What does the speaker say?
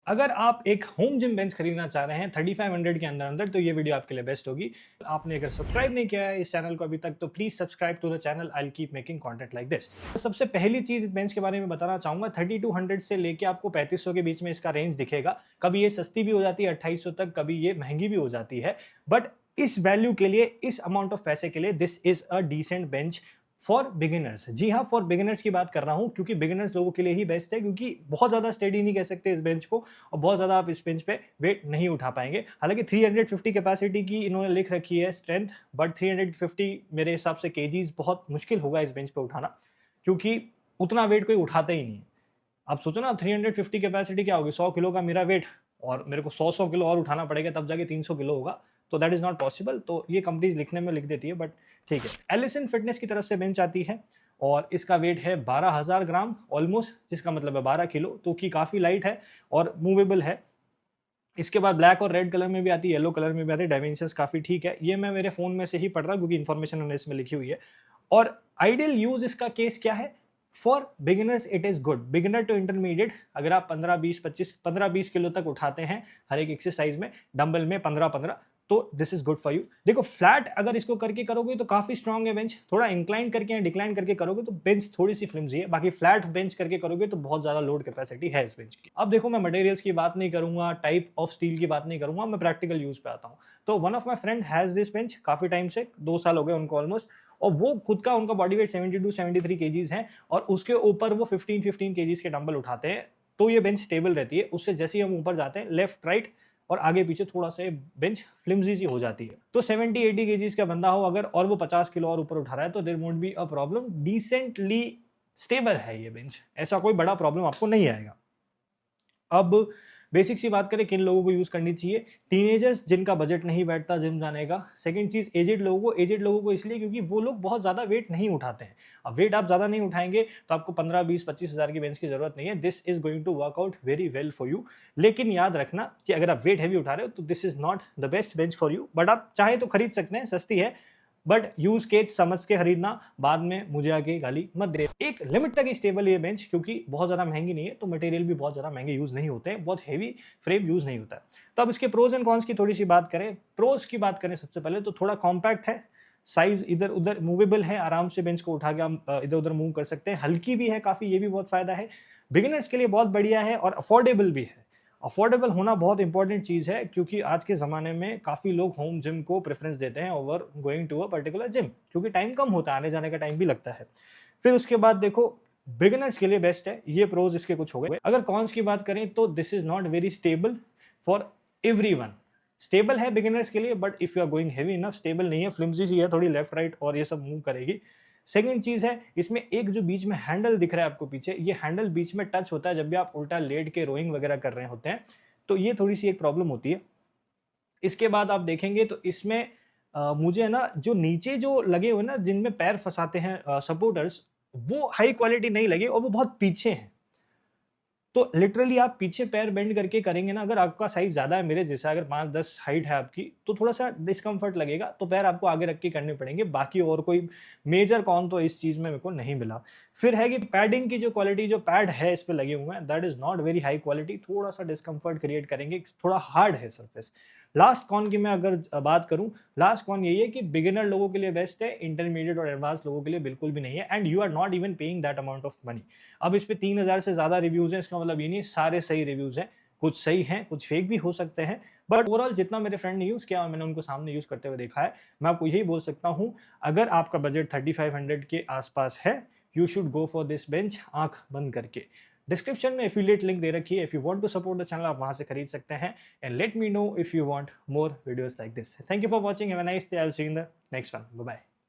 अगर आप एक होम जिम बेंच खरीदना चाह रहे हैं 3500 के अंदर अंदर तो ये वीडियो आपके लिए बेस्ट होगी। आपने अगर सब्सक्राइब नहीं किया है इस चैनल को अभी तक तो please subscribe to the channel. I will keep making content like this. तो सबसे पहली चीज इस बेंच के बारे में बताना चाहूंगा, 3200 से लेके आपको 3500 के बीच में इसका रेंज दिखेगा। कभी ये सस्ती भी हो जाती है 2800 तक, कभी ये महंगी भी हो जाती है, बट इस वैल्यू के लिए, इस अमाउंट ऑफ पैसे के लिए this is a decent bench for beginners. जी हाँ, फॉर बिगिनर्स की बात कर रहा हूं क्योंकि बिगिनर्स लोगों के लिए ही बेस्ट है, क्योंकि बहुत ज्यादा स्टेडी नहीं कह सकते इस बेंच को और बहुत ज्यादा आप इस बेंच पे वेट नहीं उठा पाएंगे। हालांकि 350 कैपेसिटी की इन्होंने लिख रखी है स्ट्रेंथ, बट 350 मेरे हिसाब से केजीज बहुत मुश्किल होगा इस बेंच पे उठाना, क्योंकि उतना वेट कोई उठाता ही नहीं है। आप सोचो ना, 350 कैपेसिटी क्या होगी, 100 किलो का मेरा वेट और मेरे को 100 किलो और उठाना पड़ेगा तब जाके 300 किलो होगा, तो दैट इज नॉट पॉसिबल। तो ये कंपनीज लिखने में लिख देती है, बट ठीक है। एलिसन फिटनेस की तरफ से बेंच आती है और इसका वेट है 12,000 ग्राम ऑलमोस्ट, जिसका मतलब है 12 किलो, तो कि काफ़ी लाइट है और मूवेबल है। इसके बाद ब्लैक और रेड कलर में भी आती है, येलो कलर में भी आती है। डायमेंशंस काफ़ी ठीक है। ये मैं मेरे फ़ोन में से ही पढ़ रहा हूँ क्योंकि इन्फॉर्मेशन उन्होंने इसमें लिखी हुई है। और आइडियल यूज़ इसका केस क्या है? For beginners it is good, beginner to intermediate. अगर आप 15-20 किलो तक उठाते हैं हर एक एक्सरसाइज में, डंबल में 15-15, तो this is good for you. देखो, फ्लैट अगर इसको करके करोगे तो काफी स्ट्रांग है बेंच, थोड़ा इंक्लाइन करके या डिक्लाइन करके करोगे तो बेंच थोड़ी सी फ्लिमजी है, बाकी फ्लैट बेंच करके करोगे तो बहुत ज्यादा लोड कैपेसिटी है इस बेंच की। अब देखो, मैं मटेरियल्स की बात नहीं करूंगा, टाइप ऑफ स्टील की बात नहीं करूंगा, मैं प्रैक्टिकल यूज पे आता हूँ। तो one of my friend has this bench काफी टाइम से, 2 साल हो गए उनको ऑलमोस्ट, और वो खुद का, उनका बॉडी वेट 72-73 केजीज है और उसके ऊपर वो 15-15 केजीज के डंबल उठाते हैं। तो ये बेंच स्टेबल रहती है। उससे जैसे ही हम ऊपर जाते हैं, लेफ्ट राइट और आगे पीछे थोड़ा सा बेंच फ्लिमजी सी हो जाती है। तो 70-80 केजीज का बंदा हो अगर और वो 50 किलो और ऊपर उठा रहा है तो there won't be a problem. Decently stable है ये बेंच, ऐसा कोई बड़ा प्रॉब्लम आपको नहीं आएगा। अब बेसिक सी बात करें, किन लोगों को यूज करनी चाहिए? टीनेजर्स जिनका बजट नहीं बैठता जिम जाने का। सेकंड चीज, एजेड लोगों को इसलिए क्योंकि वो लोग बहुत ज्यादा वेट नहीं उठाते हैं। अब वेट आप ज्यादा नहीं उठाएंगे तो आपको 15-20-25 हजार की बेंच की जरूरत नहीं है। This is going to work out very well for you. लेकिन याद रखना कि अगर आप वेट हैवी उठा रहे हो तो this is not the best bench for you, but आप चाहे तो खरीद सकते हैं, सस्ती है, बट यूज केस समझ के खरीदना, बाद में मुझे आके गाली मत दे। एक लिमिट तक स्टेबल ये बेंच, क्योंकि बहुत ज्यादा महंगी नहीं है तो मटेरियल भी बहुत ज्यादा महंगे यूज नहीं होते हैं, बहुत हेवी फ्रेम यूज नहीं होता है। तो अब इसके प्रोज एंड कॉन्स की थोड़ी सी बात करें। प्रोज की बात करें सबसे पहले तो थोड़ा कॉम्पैक्ट है, साइज इधर उधर मूवेबल है, आराम से बेंच को उठा के हम इधर उधर मूव कर सकते हैं। हल्की भी है काफी, ये भी बहुत फायदा है। बिगिनर्स के लिए बहुत बढ़िया है और अफोर्डेबल भी है। अफोर्डेबल होना बहुत इंपॉर्टेंट चीज़ है, क्योंकि आज के ज़माने में काफ़ी लोग होम जिम को प्रेफरेंस देते हैं over going to a particular gym, क्योंकि टाइम कम होता है, आने जाने का टाइम भी लगता है। फिर उसके बाद देखो, बिगिनर्स के लिए बेस्ट है, ये प्रोज इसके कुछ हो गए। अगर कॉन्स की बात करें तो this is not very stable for everyone. Stable है बिगिनर्स के लिए, but if you are going heavy enough, stable नहीं है, फ्लिमजी सी है, थोड़ी लेफ्ट राइट और ये सब मूव करेगी। सेकंड चीज है, इसमें एक जो बीच में हैंडल दिख रहा है आपको पीछे, ये हैंडल बीच में टच होता है जब भी आप उल्टा लेट के रोइंग वगैरह कर रहे होते हैं, तो ये थोड़ी सी एक प्रॉब्लम होती है। इसके बाद आप देखेंगे तो इसमें मुझे ना जो नीचे जो लगे हुए ना, जिनमें पैर फंसाते हैं सपोर्टर्स, वो हाई क्वालिटी नहीं लगे और वो बहुत पीछे हैं। तो लिटरली आप पीछे पैर बेंड करके करेंगे ना, अगर आपका साइज ज्यादा है मेरे जैसा, अगर 5-10 हाइट है आपकी, तो थोड़ा सा डिस्कम्फर्ट लगेगा, तो पैर आपको आगे रख के करने पड़ेंगे। बाकी और कोई मेजर कॉन तो इस चीज में मेरे को नहीं मिला। फिर है कि पैडिंग की जो क्वालिटी, जो पैड है इस पे लगे हुए हैं, that is not very high quality, थोड़ा सा डिस्कम्फर्ट क्रिएट करेंगे, थोड़ा हार्ड है सरफेस। लास्ट कॉन की मैं अगर बात करूं, लास्ट कॉन यही है कि बिगिनर लोगों के लिए बेस्ट है, इंटरमीडिएट और एडवांस लोगों के लिए बिल्कुल भी नहीं है, and you are not even paying that amount of money. अब इस पे 3000 से ज्यादा रिव्यूज हैं, इसका मतलब ये नहीं सारे सही रिव्यूज हैं, कुछ सही हैं, कुछ फेक भी हो सकते हैं, बट ओवरऑल जितना मेरे फ्रेंड ने यूज किया और मैंने उनको सामने यूज करते हुए देखा है, मैं आपको यही बोल सकता हूं, अगर आपका बजट 3500 के आसपास है, you should go for this bench, आंख बंद करके। डिस्क्रिप्शन में एफिलिएट लिंक दे रखी है, if you want to support the channel आप वहां से खरीद सकते हैं। And let me know if you want more videos like this. Thank you for watching, have a nice day, I will see you in the next one, bye bye.